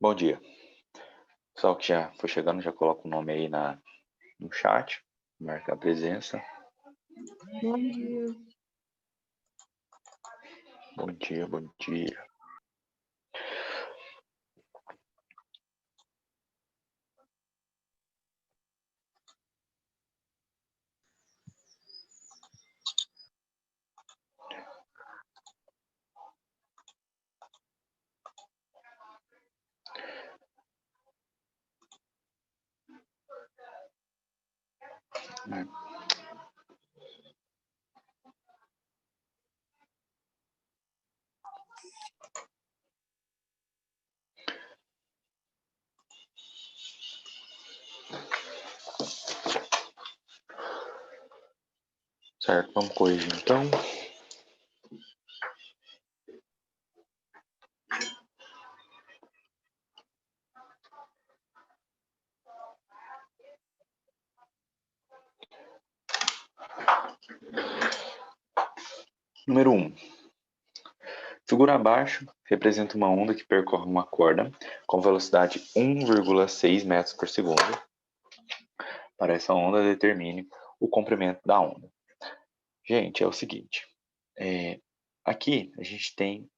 Bom dia. Pessoal que já foi chegando, já coloca o nome aí no chat, marca a presença. Bom dia. Bom dia, bom dia. Certo, vamos corrigir então. Número 1. Figura abaixo representa uma onda que percorre uma corda com velocidade 1,6 metros por segundo. Para essa onda, determine o comprimento da onda. Gente, é o seguinte. Aqui a gente tem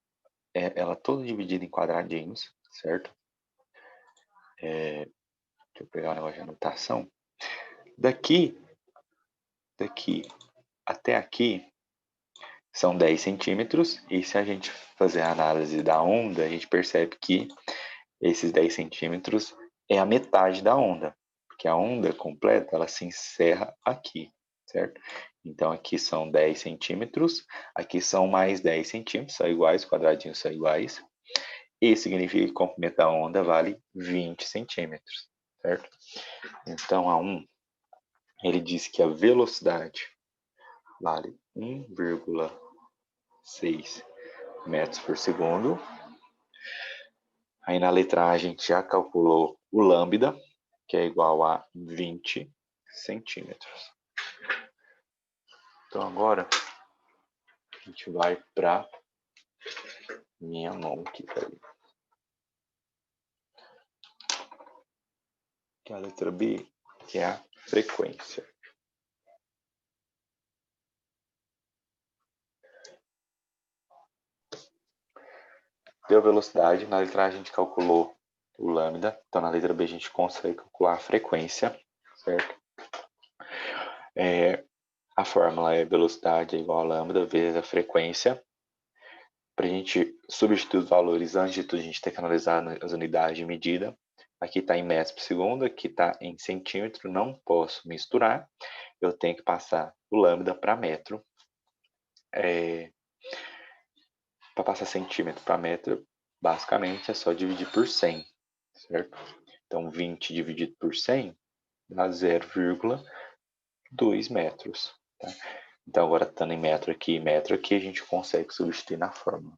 ela toda dividida em quadradinhos, certo? Deixa eu pegar o negócio de anotação. Daqui até aqui são 10 centímetros, e se a gente fazer a análise da onda, a gente percebe que esses 10 centímetros é a metade da onda, porque a onda completa ela se encerra aqui, certo? Então aqui são 10 centímetros, aqui são mais 10 centímetros, são iguais, os quadradinhos são iguais, e significa que o comprimento da onda vale 20 centímetros, certo? Então a 1, ele diz que a velocidade vale 1,6 metros por segundo. Aí na letra A a gente já calculou o lambda, que é igual a 20 centímetros. Então agora a gente vai para minha mão aqui, que é a letra B, que é a frequência. Deu a velocidade, na letra A a gente calculou o lambda, então na letra B a gente consegue calcular a frequência, certo? A fórmula é velocidade é igual a lambda vezes a frequência. Para a gente substituir os valores, antes de tudo a gente tem que analisar as unidades de medida. Aqui está em metros por segundo, aqui está em centímetro, não posso misturar. Eu tenho que passar o lambda para metro. Para passar centímetro para metro, basicamente é só dividir por 100, certo? Então 20 dividido por 100 dá 0,2 metros. Tá? Então agora estando em metro aqui, a gente consegue substituir na fórmula.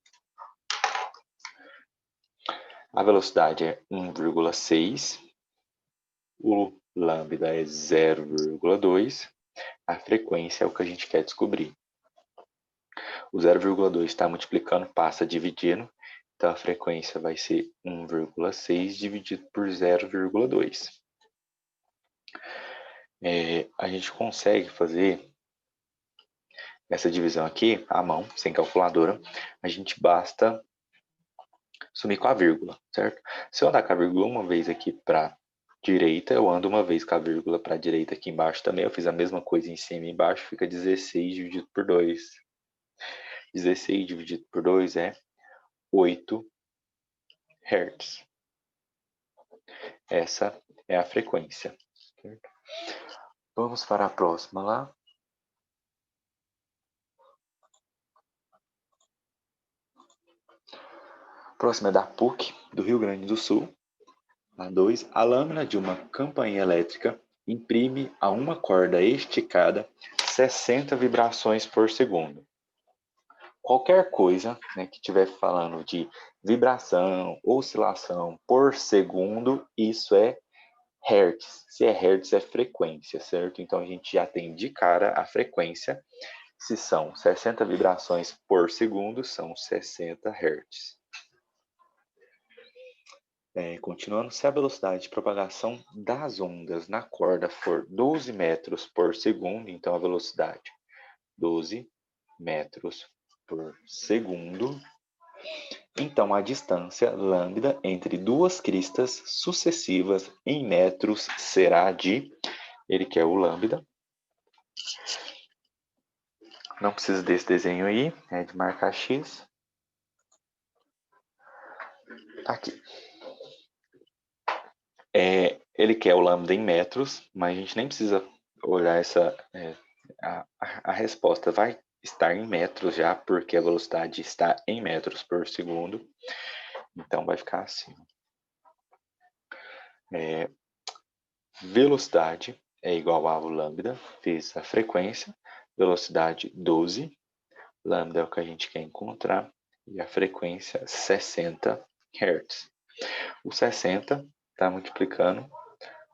A velocidade é 1,6, o lambda é 0,2, a frequência é o que a gente quer descobrir. O 0,2 está multiplicando, passa dividindo, então a frequência vai ser 1,6 dividido por 0,2. A gente consegue fazer essa divisão aqui à mão, sem calculadora. A gente basta sumir com a vírgula, certo? Se eu andar com a vírgula uma vez aqui para direita, eu ando uma vez com a vírgula para a direita aqui embaixo também. Eu fiz a mesma coisa em cima e embaixo, fica 16 dividido por 2. 16 dividido por 2 é 8 Hz. Essa é a frequência. Certo? Vamos para a próxima lá. A próxima é da PUC, do Rio Grande do Sul. A 2. A lâmina de uma campainha elétrica imprime a uma corda esticada 60 vibrações por segundo. Qualquer coisa, né, que estiver falando de vibração, oscilação por segundo, isso é hertz. Se é hertz, é frequência, certo? Então a gente já tem de cara a frequência. Se são 60 vibrações por segundo, são 60 hertz. Continuando, se a velocidade de propagação das ondas na corda for 12 metros por segundo, então a velocidade 12 metros por segundo, então a distância lambda entre duas cristas sucessivas em metros será de, ele quer o lambda, não precisa desse desenho aí, é de marcar X, aqui. Ele quer o lambda em metros, mas a gente nem precisa olhar a resposta vai estar em metros já, porque a velocidade está em metros por segundo. Então vai ficar assim. Velocidade é igual a lambda vezes a frequência. Velocidade 12. Lambda é o que a gente quer encontrar. E a frequência 60 Hz. O 60 está multiplicando,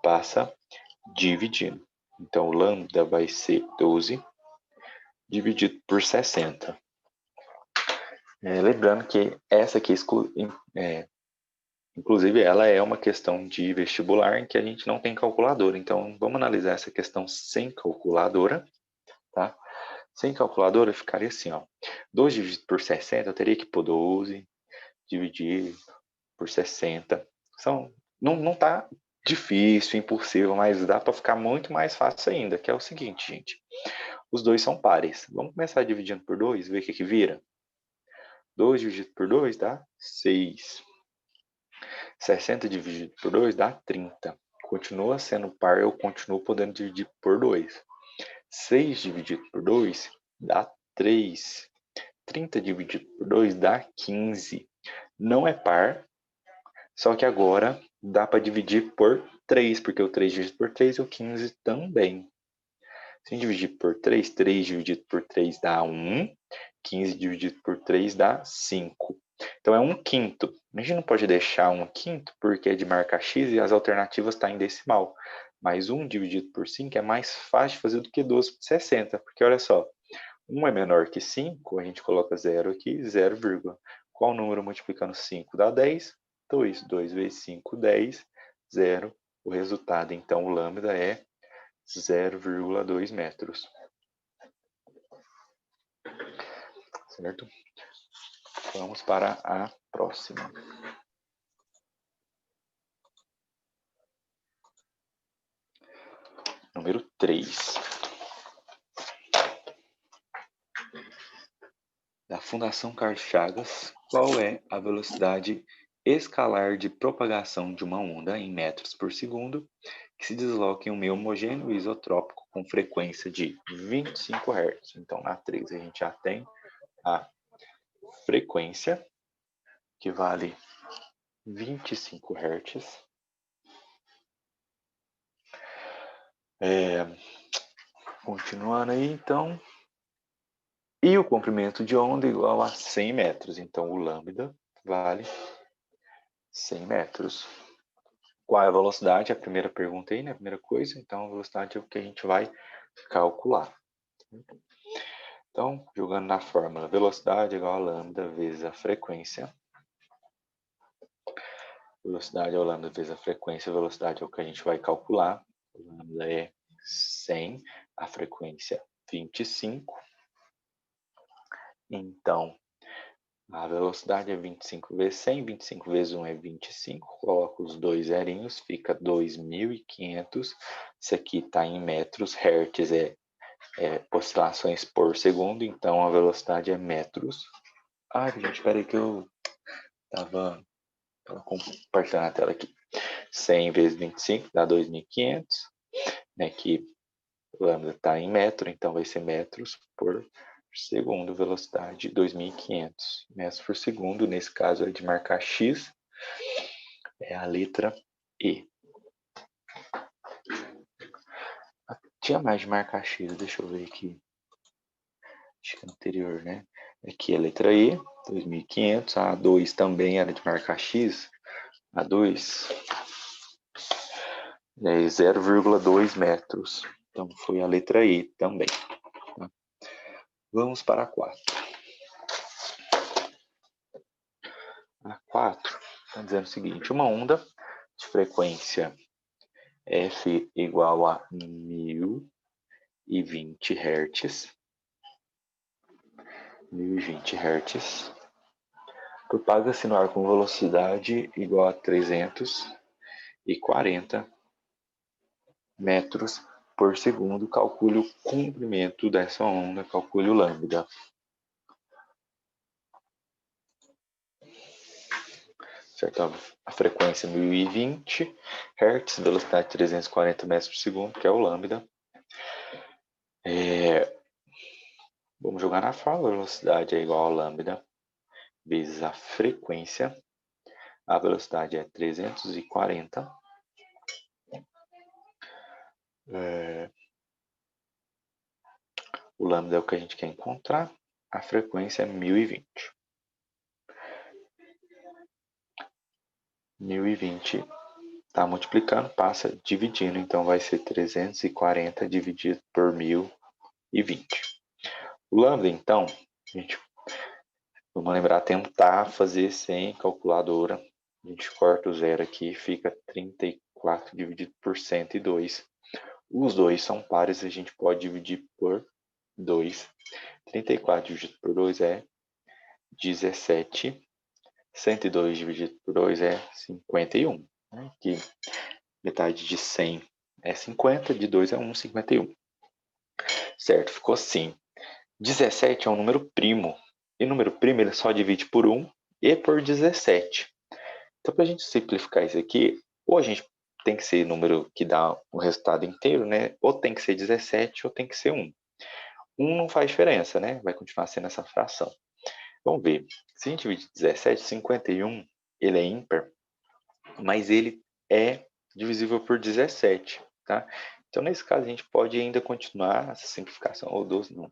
passa dividindo. Então, o lambda vai ser 12 dividido por 60. Lembrando que essa aqui, inclusive, ela é uma questão de vestibular em que a gente não tem calculadora. Então, vamos analisar essa questão sem calculadora. Tá? Sem calculadora, ficaria assim, ó. 12 dividido por 60, eu teria que pôr 12 dividir por 60. Não tá difícil, impossível, mas dá para ficar muito mais fácil ainda, que é o seguinte, gente. Os dois são pares. Vamos começar dividindo por 2, ver o que vira. 2 dividido por 2 dá 6. 60 dividido por 2 dá 30. Continua sendo par, eu continuo podendo dividir por 2. 6 dividido por 2 dá 3. 30 dividido por 2 dá 15. Não é par, só que agora dá para dividir por 3, porque o 3 dividido por 3 e o 15 também. Se dividir por 3, 3 dividido por 3 dá 1. 15 dividido por 3 dá 5. Então é 1/5. A gente não pode deixar 1/5 porque é de marca X e as alternativas estão em decimal. Mas 1 dividido por 5 é mais fácil de fazer do que 12 por 60. Porque olha só, 1 é menor que 5, a gente coloca 0 aqui, 0, qual número multiplicando 5 dá 10? 2. 2 vezes 5, 10, 0. O resultado, então, o lambda é 0,2 metros. Certo? Vamos para a próxima. Número 3. Da Fundação Carl Chagas, qual é a velocidade escalar de propagação de uma onda em metros por segundo que se desloca em um meio homogêneo e isotrópico com frequência de 25 Hz? Então, na 3 a gente já tem a frequência, que vale 25 Hz. Continuando aí, então. E o comprimento de onda igual a 100 metros. Então, o lambda vale 100 metros. Qual é a velocidade? A primeira pergunta aí, né? A primeira coisa. Então, a velocidade é o que a gente vai calcular. Então, jogando na fórmula, velocidade igual a lambda vezes a frequência. Velocidade é o lambda vezes a frequência. Velocidade é o que a gente vai calcular. O lambda é 100, a frequência 25. Então, a velocidade é 25 vezes 100, 25 vezes 1 é 25, coloco os dois zerinhos, fica 2.500. Isso aqui está em metros, hertz é oscilações por segundo, então a velocidade é metros. Ai, gente, espera aí que eu estava compartilhando a tela aqui. 100 vezes 25 dá 2.500, né, que o lambda está em metro, então vai ser metros por segundo, velocidade 2.500 metros por segundo. Nesse caso é de marcar X, é a letra E. Tinha mais de marcar X, deixa eu ver aqui. Acho que é anterior, né? Aqui é a letra E, 2.500. A 2 também era de marcar X. A 2 é 0,2 metros. Então foi a letra E também. Tá? Vamos para a 4. A 4 Está dizendo o seguinte, uma onda de frequência F igual a 1020 Hz, 1020 Hz, propaga-se no ar com velocidade igual a 340 metros por segundo. Calcule o comprimento dessa onda, calcule o lambda. Certo? A frequência 1020 Hz, velocidade 340 metros por segundo, que é o lambda. Vamos jogar na fórmula, a velocidade é igual ao lambda vezes a frequência. A velocidade é 340. O lambda é o que a gente quer encontrar. A frequência é 1020. 1020 está multiplicando, passa dividindo, então vai ser 340 dividido por 1020. O lambda, então, vamos lembrar, tentar fazer sem calculadora. A gente corta o zero aqui, fica 34 dividido por 102. Os dois são pares, a gente pode dividir por 2. 34 dividido por 2 é 17. 102 dividido por 2 é 51. Aqui, metade de 100 é 50, de 2 é 1, 51. Certo, ficou assim. 17 é um número primo. E número primo ele só divide por 1 e por 17. Então, para a gente simplificar isso aqui, ou a gente tem que ser número que dá o resultado inteiro, né? Ou tem que ser 17 ou tem que ser 1. 1 não faz diferença, né? Vai continuar sendo essa fração. Vamos ver. Se a gente divide 17, 51, ele é ímpar, mas ele é divisível por 17, tá? Então, nesse caso, a gente pode ainda continuar essa simplificação, ou 12, não.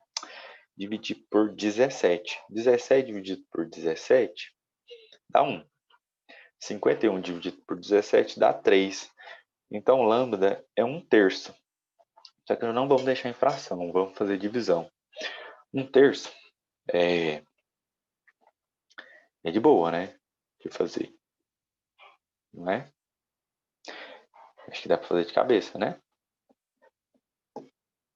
Dividir por 17. 17 dividido por 17 dá 1. 51 dividido por 17 dá 3. Então, lambda é 1/3. Só que não vamos deixar em fração, vamos fazer divisão. 1/3 é de boa, né? De fazer. Não é? Acho que dá para fazer de cabeça, né?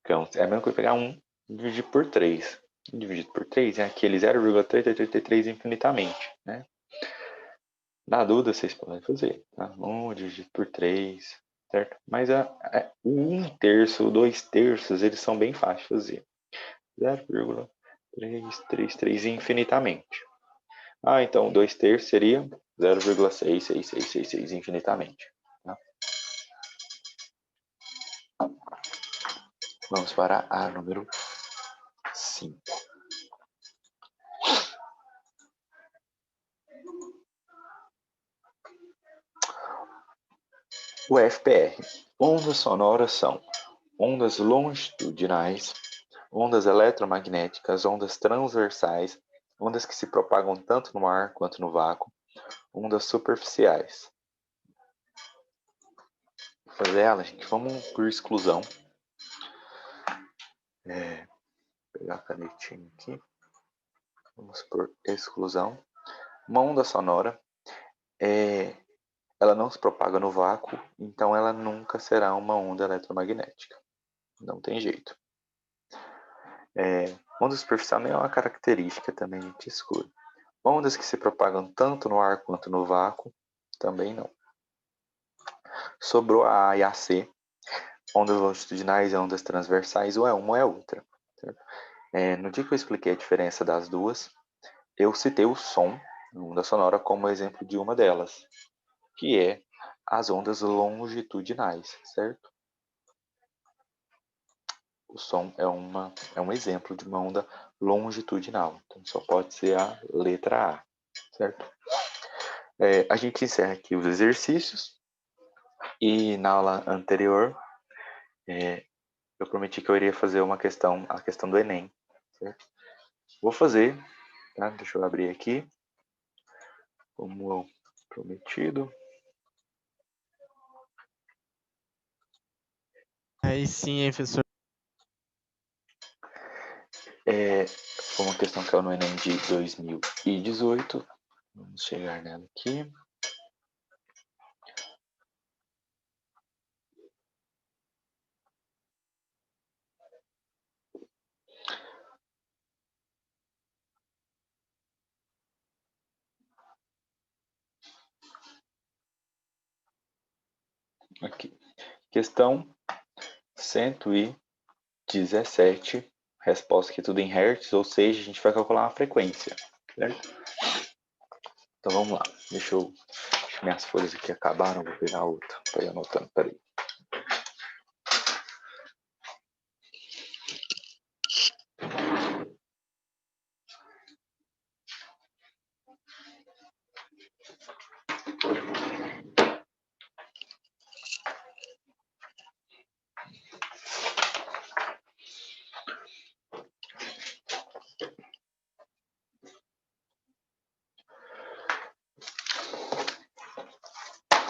Então, é a mesma coisa pegar 1 e dividir por 3. 1 dividido por 3 é aquele 0,333 infinitamente, né? Na dúvida, vocês podem fazer. Tá? 1 dividido por 3, certo? Mas o 1/3, o 2/3, eles são bem fáceis de fazer. 0,333 infinitamente. Então 2/3 seria 0,6666 infinitamente. Tá? Vamos para a número 5. O FPR. Ondas sonoras são ondas longitudinais, ondas eletromagnéticas, ondas transversais, ondas que se propagam tanto no ar quanto no vácuo, ondas superficiais. Vou fazer ela, gente. Vamos por exclusão. Pegar a canetinha aqui. Vamos por exclusão. Uma onda sonora, ela não se propaga no vácuo, então ela nunca será uma onda eletromagnética. Não tem jeito. Onda superficial nem é uma característica, também a gente exclui. Ondas que se propagam tanto no ar quanto no vácuo, também não. Sobrou a A e a C. Ondas longitudinais e ondas transversais, ou é uma ou é outra. No dia que eu expliquei a diferença das duas, eu citei o som, onda sonora, como exemplo de uma delas, que é as ondas longitudinais, certo? O som é um exemplo de uma onda longitudinal, então só pode ser a letra A, certo? A gente encerra aqui os exercícios e na aula anterior eu prometi que eu iria fazer a questão do Enem, certo? Vou fazer, tá? Deixa eu abrir aqui, como prometido. Aí sim, hein, professor. Foi uma questão que caiu no Enem de 2018. Vamos chegar nela aqui. Aqui. Questão 117. Resposta aqui tudo em hertz, ou seja, a gente vai calcular uma frequência, certo? Então vamos lá. Deixa minhas folhas aqui acabaram, vou pegar outra para ir anotando. Peraí.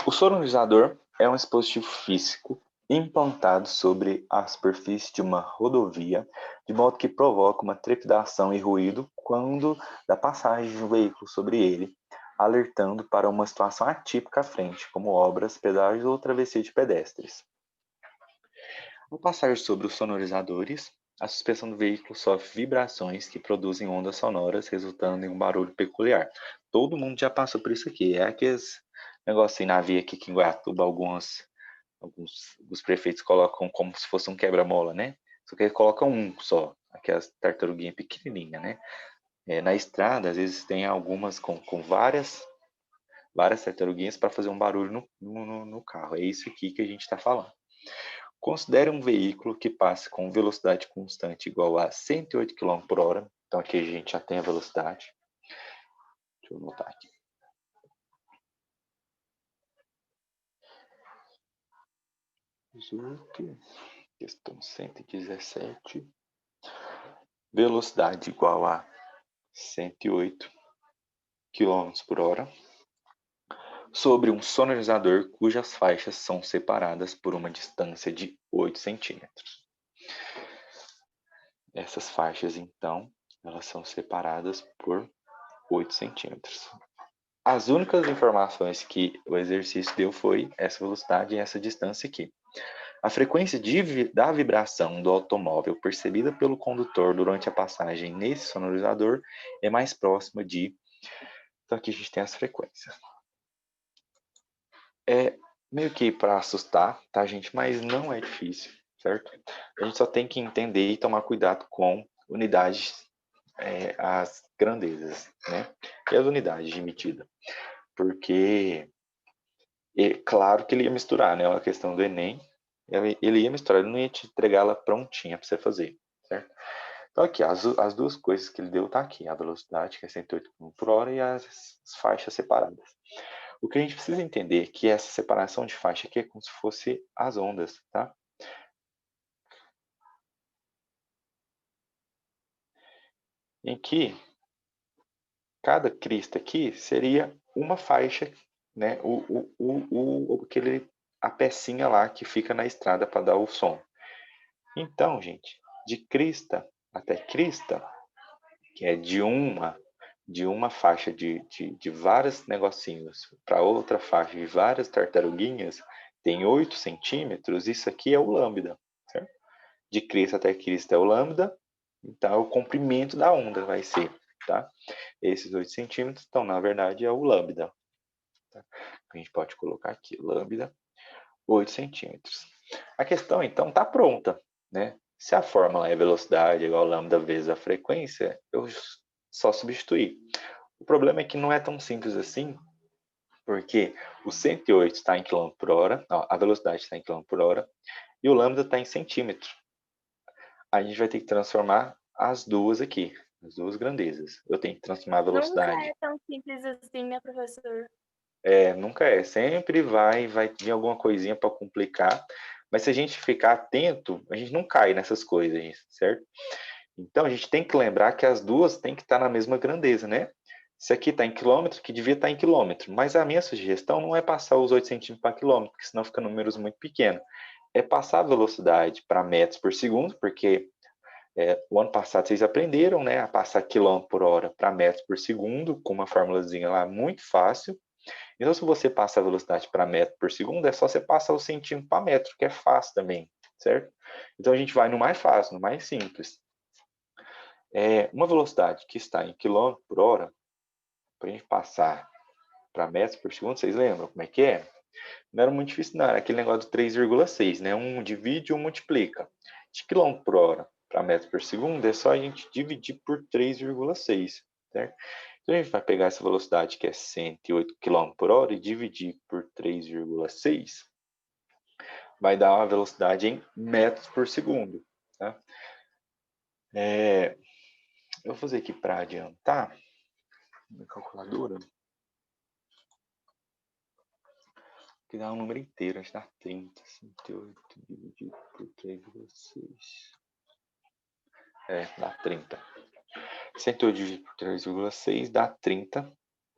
O sonorizador é um dispositivo físico implantado sobre a superfície de uma rodovia, de modo que provoca uma trepidação e ruído quando da passagem de um veículo sobre ele, alertando para uma situação atípica à frente, como obras, pedágios ou travessia de pedestres. Ao passar sobre os sonorizadores, a suspensão do veículo sofre vibrações que produzem ondas sonoras, resultando em um barulho peculiar. Todo mundo já passou por isso aqui. É aqueles negocinho na via aqui que em Guaiatuba alguns os prefeitos colocam como se fosse um quebra-mola, né? Só que eles colocam um só, aquelas tartaruguinhas pequenininhas, né? Na estrada, às vezes tem algumas com várias tartaruguinhas para fazer um barulho no carro. É isso aqui que a gente está falando. Considere um veículo que passe com velocidade constante igual a 108 km por hora. Então aqui a gente já tem a velocidade. Deixa eu anotar aqui. Questão 117. Velocidade igual a 108 km por hora. Sobre um sonorizador cujas faixas são separadas por uma distância de 8 centímetros. Essas faixas, então, elas são separadas por 8 centímetros. As únicas informações que o exercício deu foi essa velocidade e essa distância aqui. A frequência da vibração do automóvel percebida pelo condutor durante a passagem nesse sonorizador é mais próxima de... Então aqui a gente tem as frequências. É meio que para assustar, tá, gente? Mas não é difícil, certo? A gente só tem que entender e tomar cuidado com unidades, as grandezas, né? E as unidades de medida. Porque, claro que ele ia misturar, né? A questão do Enem, ele ia misturar, ele não ia te entregar ela prontinha para você fazer, certo? Então aqui, as duas coisas que ele deu tá aqui, a velocidade, que é 108 km por hora, e as faixas separadas. O que a gente precisa entender é que essa separação de faixa aqui é como se fosse as ondas, tá? Em que cada crista aqui seria uma faixa, né? A pecinha lá que fica na estrada para dar o som. Então, gente, de crista até crista, que é de uma faixa de vários negocinhos para outra faixa de várias tartaruguinhas, tem 8 centímetros, isso aqui é o lambda, certo? De crista até crista é o lambda, então o comprimento da onda vai ser, tá? Esses 8 centímetros, então, na verdade, é o lambda. Tá? A gente pode colocar aqui, lambda, 8 centímetros. A questão, então, está pronta, né? Se a fórmula é velocidade igual a lambda vezes a frequência, eu só substituir. O problema é que não é tão simples assim, porque o 108 está em km por hora, a velocidade está em km por hora, e o lambda está em centímetro. A gente vai ter que transformar as duas aqui, as duas grandezas. Eu tenho que transformar a velocidade. Nunca é tão simples assim, né, professor? Nunca é. Sempre vai vir alguma coisinha para complicar. Mas se a gente ficar atento, a gente não cai nessas coisas, certo? Então a gente tem que lembrar que as duas têm que estar na mesma grandeza, né? Se aqui está em quilômetro, que devia estar em quilômetro. Mas a minha sugestão não é passar os 8 centímetros para quilômetro, porque senão fica números muito pequenos. É passar a velocidade para metros por segundo, porque o ano passado vocês aprenderam, né, a passar quilômetro por hora para metros por segundo, com uma formulazinha lá muito fácil. Então, se você passa a velocidade para metro por segundo, é só você passar o centímetro para metro, que é fácil também, certo? Então, a gente vai no mais fácil, no mais simples. Uma velocidade que está em quilômetro por hora, para a gente passar para metros por segundo, vocês lembram como é que é? Não era muito difícil, não. Era aquele negócio do 3,6, né? Um divide, um multiplica. De quilômetro por hora para metro por segundo, é só a gente dividir por 3,6, certo? Então, a gente vai pegar essa velocidade, que é 108 km por hora, e dividir por 3,6, vai dar uma velocidade em metros por segundo, tá? Eu vou fazer aqui para adiantar na calculadora, que dá um número inteiro, acho que dá 30, 108 dividido por 3,6. Dá 30. 108 dividido por 3,6 dá 30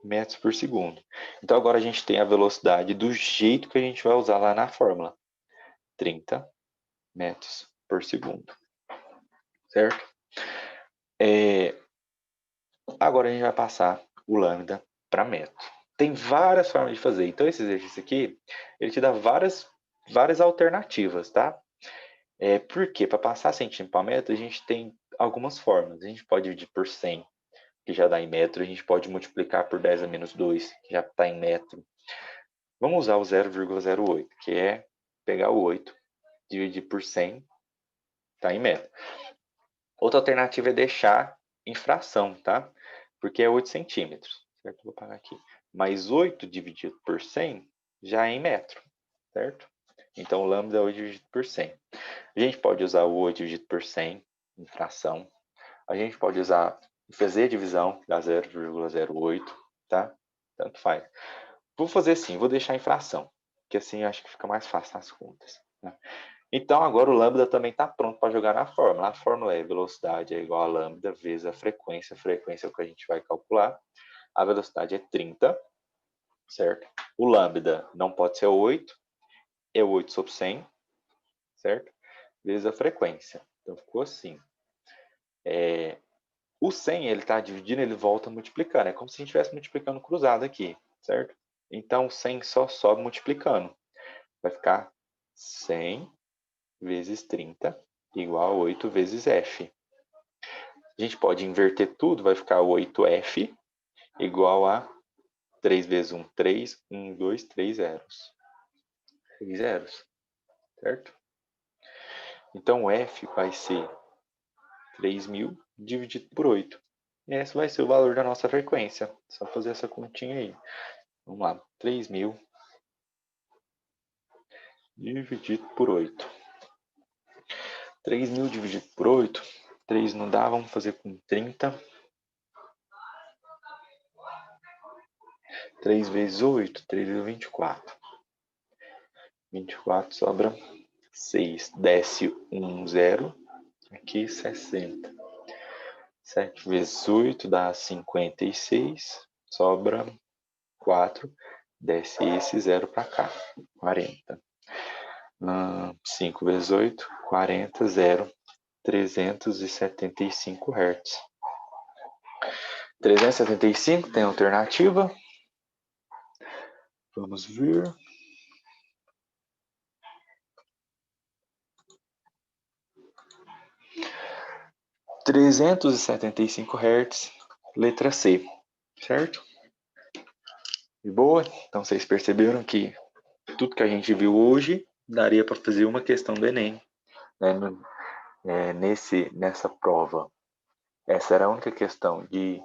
metros por segundo. Então, agora a gente tem a velocidade do jeito que a gente vai usar lá na fórmula. 30 metros por segundo. Certo? Agora a gente vai passar o lambda para metro. Tem várias formas de fazer. Então, esse exercício aqui, ele te dá várias alternativas, tá? Porque para passar centímetro para metro, a gente tem algumas formas. A gente pode dividir por 100, que já dá em metro. A gente pode multiplicar por 10 a menos 2, que já está em metro. Vamos usar o 0,08, que é pegar o 8, dividir por 100, está em metro. Outra alternativa é deixar em fração, tá? Porque é 8 centímetros, certo? Vou pagar aqui. Mas 8 dividido por 100 já é em metro, certo? Então, o lambda é 8 dividido por 100. A gente pode usar o 8 dividido por 100 em fração. A gente pode fazer a divisão, dá 0,08, tá? Tanto faz. Vou fazer assim, vou deixar em fração, que assim eu acho que fica mais fácil nas contas, né? Então, agora o lambda também está pronto para jogar na fórmula. A fórmula é velocidade é igual a lambda vezes a frequência. A frequência é o que a gente vai calcular. A velocidade é 30, certo? O lambda não pode ser 8, é 8 sobre 100, certo? Vezes a frequência. Então, ficou assim. O 100, ele está dividindo, ele volta multiplicando. É como se a gente estivesse multiplicando cruzado aqui, certo? Então, o 100 só sobe multiplicando. Vai ficar 100 vezes 30 igual a 8 vezes f. A gente pode inverter tudo, vai ficar 8f igual a 3 vezes 1, 3, 1, 2, 3 zeros. 3 zeros, certo? Então, f vai ser 3.000 dividido por 8. E esse vai ser o valor da nossa frequência. Só fazer essa continha aí. Vamos lá, 3.000 dividido por 8. 3.000 dividido por 8, 3 não dá, vamos fazer com 30. 3 vezes 8, 3 vezes 24. 24 sobra 6. Desce 1, 0. Aqui 60. 7 vezes 8 dá 56. Sobra 4. Desce esse 0 para cá. 40. 5 vezes 8, 40, 0. 375 Hz. 375 tem alternativa. Vamos ver. Hz, letra C, certo? De boa? Então vocês perceberam que tudo que a gente viu hoje daria para fazer uma questão do Enem, né? Nessa prova. Essa era a única questão de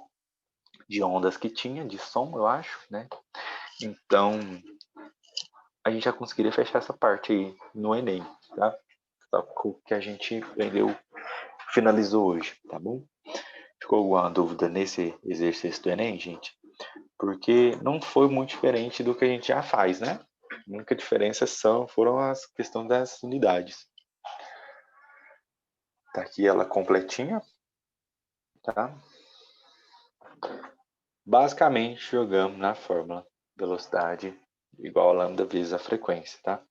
ondas que tinha, de som, eu acho, né? Então, a gente já conseguiria fechar essa parte aí no Enem, tá? Só o que a gente aprendeu, finalizou hoje, tá bom? Ficou alguma dúvida nesse exercício do Enem, gente? Porque não foi muito diferente do que a gente já faz, né? A única diferença foram as questões das unidades. Tá aqui ela completinha, tá? Basicamente, jogamos na fórmula velocidade igual a lambda vezes a frequência, tá?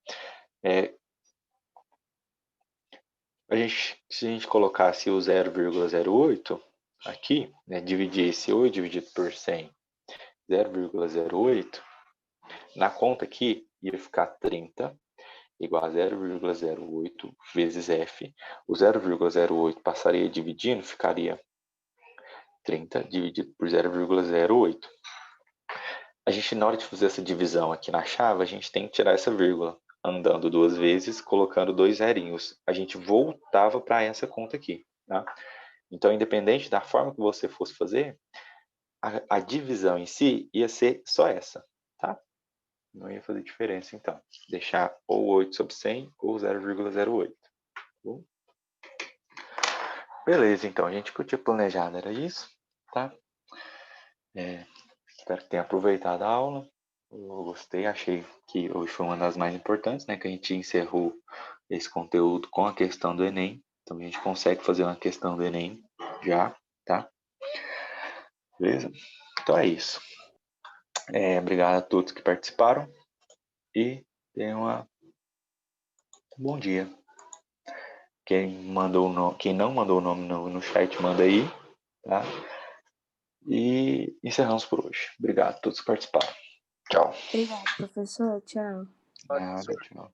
Se a gente colocasse o 0,08 aqui, né, dividir esse 8 dividido por 100, 0,08, na conta aqui ia ficar 30 igual a 0,08 vezes f. O 0,08 passaria dividindo, ficaria 30 dividido por 0,08. a gente, na hora de fazer essa divisão aqui na chave, a gente tem que tirar essa vírgula. Andando 2 vezes, colocando 2 zerinhos. A gente voltava para essa conta aqui, tá? Então, independente da forma que você fosse fazer, a divisão em si ia ser só essa, tá? Não ia fazer diferença, então. Deixar ou 8 sobre 100 ou 0,08. Tá bom? Beleza, então. A gente que eu tinha planejado era isso, tá? Espero que tenha aproveitado a aula. Eu gostei, achei que hoje foi uma das mais importantes, né? Que a gente encerrou esse conteúdo com a questão do Enem. Então a gente consegue fazer uma questão do Enem já, tá? Beleza? Então é isso. Obrigado a todos que participaram e tenham um bom dia. Quem não mandou o nome no chat, manda aí, tá? E encerramos por hoje. Obrigado a todos que participaram. Tchau. Obrigado, professor. Tchau. Nada, tchau.